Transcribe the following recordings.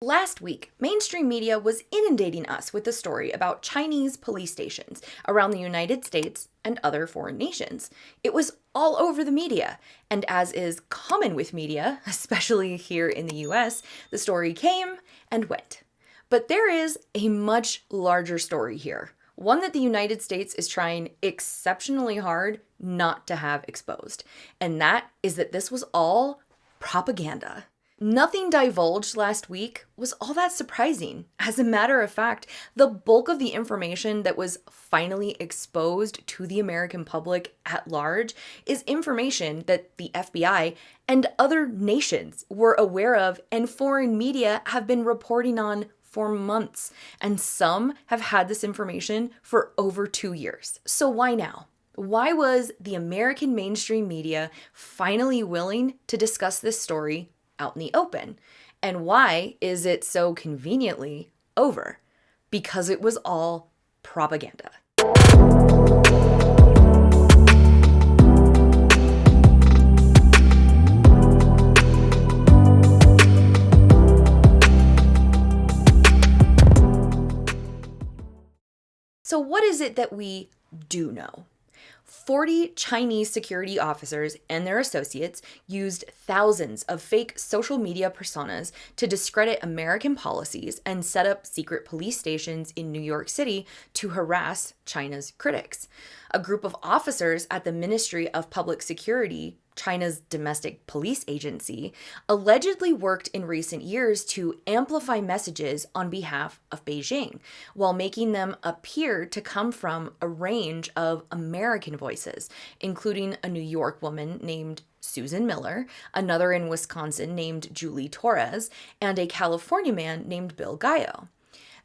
Last week, mainstream media was inundating us with the story about Chinese police stations around the United States and other foreign nations. It was all over the media, and as is common with media, especially here in the US, the story came and went. But there is a much larger story here, one that the United States is trying exceptionally hard not to have exposed, and that is that this was all propaganda. Nothing divulged last week was all that surprising. As a matter of fact, the bulk of the information that was finally exposed to the American public at large is information that the FBI and other nations were aware of and foreign media have been reporting on for months. And some have had this information for over 2 years. So why now? Why was the American mainstream media finally willing to discuss this story out in the open? And why is it so conveniently over? Because it was all propaganda. So what is it that we do know? 40 Chinese security officers and their associates used thousands of fake social media personas to discredit American policies and set up secret police stations in New York City to harass China's critics. A group of officers at the Ministry of Public Security, China's domestic police agency, allegedly worked in recent years to amplify messages on behalf of Beijing, while making them appear to come from a range of American voices, including a New York woman named Susan Miller, another in Wisconsin named Julie Torres, and a California man named Bill Gallo.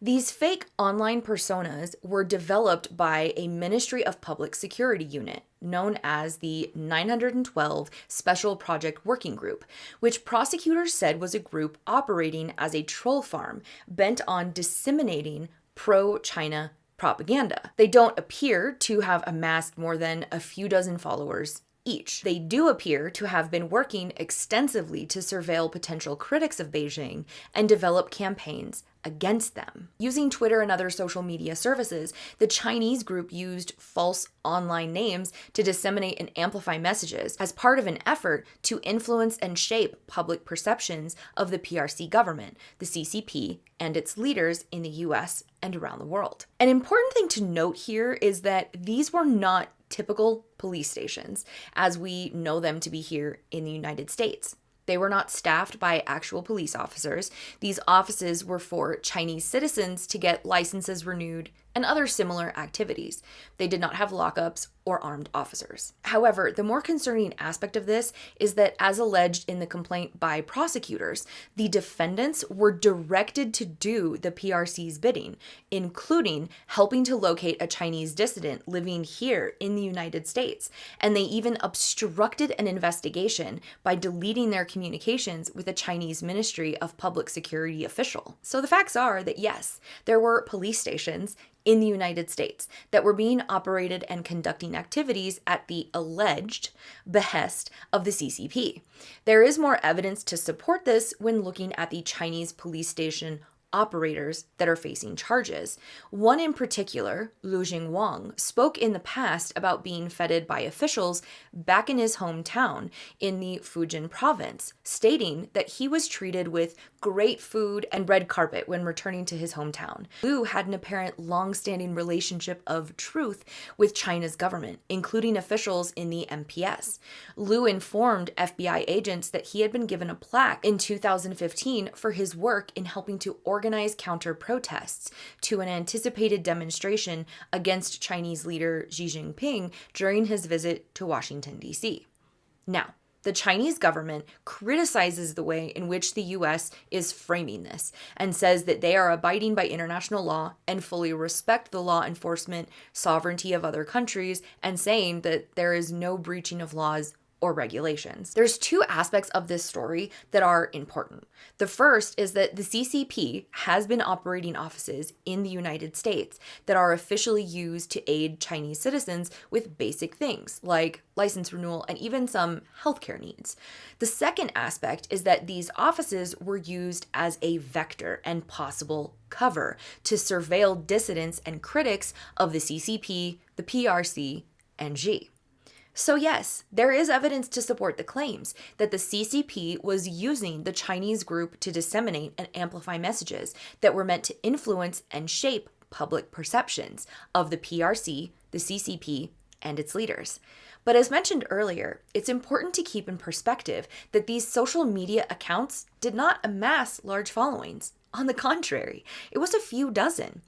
These fake online personas were developed by a Ministry of Public Security unit known as the 912 Special Project Working Group, which prosecutors said was a group operating as a troll farm bent on disseminating pro-China propaganda. They don't appear to have amassed more than a few dozen followers each. They do appear to have been working extensively to surveil potential critics of Beijing and develop campaigns against them. Using Twitter and other social media services, the Chinese group used false online names to disseminate and amplify messages as part of an effort to influence and shape public perceptions of the PRC government, the CCP, and its leaders in the US and around the world. An important thing to note here is that these were not typical police stations as we know them to be here in the United States. They were not staffed by actual police officers. These offices were for Chinese citizens to get licenses renewed and other similar activities. They did not have lockups or armed officers. However, the more concerning aspect of this is that, as alleged in the complaint by prosecutors, the defendants were directed to do the PRC's bidding, including helping to locate a Chinese dissident living here in the United States. And they even obstructed an investigation by deleting their communications with a Chinese Ministry of Public Security official. So the facts are that yes, there were police stations in the United States that were being operated and conducting activities at the alleged behest of the CCP. There is more evidence to support this when looking at the Chinese police station operators that are facing charges. One in particular, Lu Jingwang, spoke in the past about being feted by officials back in his hometown in the Fujian province, stating that he was treated with great food and red carpet when returning to his hometown. Lu had an apparent long-standing relationship of truth with China's government, including officials in the MPS. Lu informed FBI agents that he had been given a plaque in 2015 for his work in helping to organize counter-protests to an anticipated demonstration against Chinese leader Xi Jinping during his visit to Washington, D.C. Now, the Chinese government criticizes the way in which the U.S. is framing this and says that they are abiding by international law and fully respect the law enforcement sovereignty of other countries, and saying that there is no breaching of laws or regulations. There's two aspects of this story that are important. The first is that the CCP has been operating offices in the United States that are officially used to aid Chinese citizens with basic things like license renewal and even some healthcare needs. The second aspect is that these offices were used as a vector and possible cover to surveil dissidents and critics of the CCP, the PRC, and Xi. So yes, there is evidence to support the claims that the CCP was using the Chinese group to disseminate and amplify messages that were meant to influence and shape public perceptions of the PRC, the CCP, and its leaders. But as mentioned earlier, it's important to keep in perspective that these social media accounts did not amass large followings. On the contrary, it was a few dozen.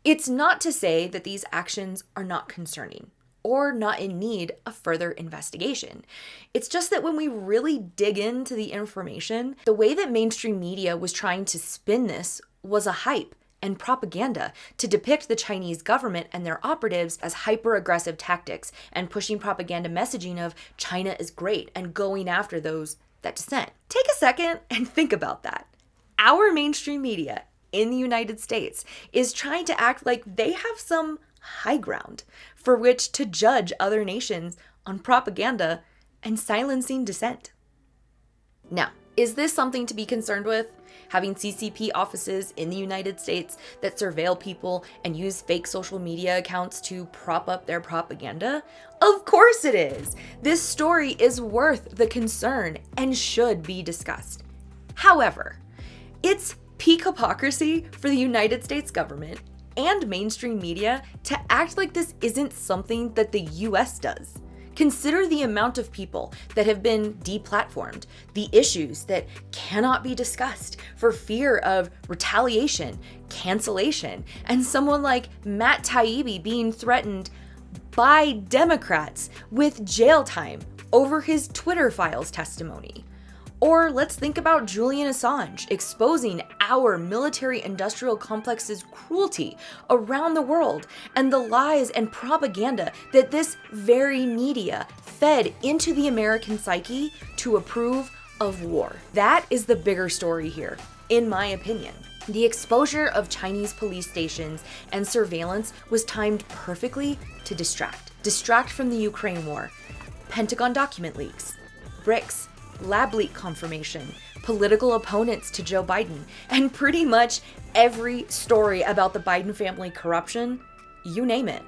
It's not to say that these actions are not concerning or not in need of further investigation. It's just that when we really dig into the information, the way that mainstream media was trying to spin this was a hype and propaganda to depict the Chinese government and their operatives as hyper-aggressive tactics and pushing propaganda messaging of China is great and going after those that dissent. Take a second and think about that. Our mainstream media in the United States is trying to act like they have some high ground for which to judge other nations on propaganda and silencing dissent. Now, is this something to be concerned with? Having CCP offices in the United States that surveil people and use fake social media accounts to prop up their propaganda? Of course it is! This story is worth the concern and should be discussed. However, it's peak hypocrisy for the United States government and mainstream media to act like this isn't something that the US does. Consider the amount of people that have been deplatformed, the issues that cannot be discussed for fear of retaliation, cancellation, and someone like Matt Taibbi being threatened by Democrats with jail time over his Twitter files testimony. Or let's think about Julian Assange exposing our military-industrial complex's cruelty around the world and the lies and propaganda that this very media fed into the American psyche to approve of war. That is the bigger story here, in my opinion. The exposure of Chinese police stations and surveillance was timed perfectly to distract from the Ukraine war, Pentagon document leaks, BRICS, lab leak confirmation, political opponents to Joe Biden, and pretty much every story about the Biden family corruption, you name it.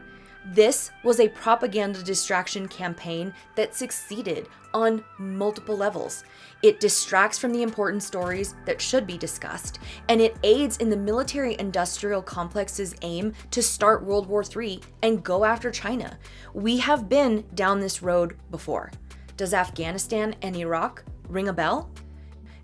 This was a propaganda distraction campaign that succeeded on multiple levels. It distracts from the important stories that should be discussed, and it aids in the military-industrial complex's aim to start World War III and go after China. We have been down this road before. Does Afghanistan and Iraq ring a bell?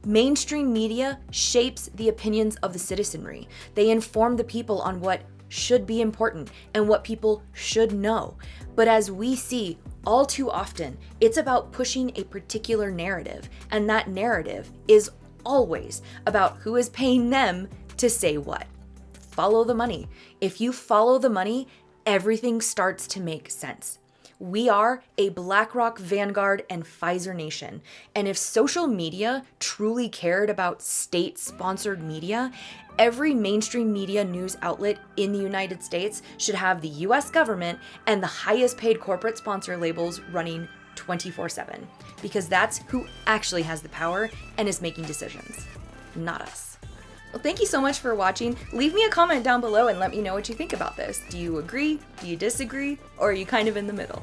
Mainstream media shapes the opinions of the citizenry. They inform the people on what should be important and what people should know. But as we see all too often, it's about pushing a particular narrative, and that narrative is always about who is paying them to say what. Follow the money. If you follow the money, everything starts to make sense. We are a BlackRock, Vanguard, and Pfizer nation. And if social media truly cared about state-sponsored media, every mainstream media news outlet in the United States should have the US government and the highest paid corporate sponsor labels running 24/7. Because that's who actually has the power and is making decisions, not us. Well, thank you so much for watching. Leave me a comment down below and let me know what you think about this. Do you agree? Do you disagree? Or are you kind of in the middle?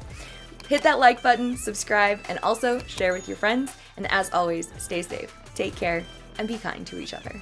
Hit that like button, subscribe, and also share with your friends. And as always, stay safe, take care, and be kind to each other.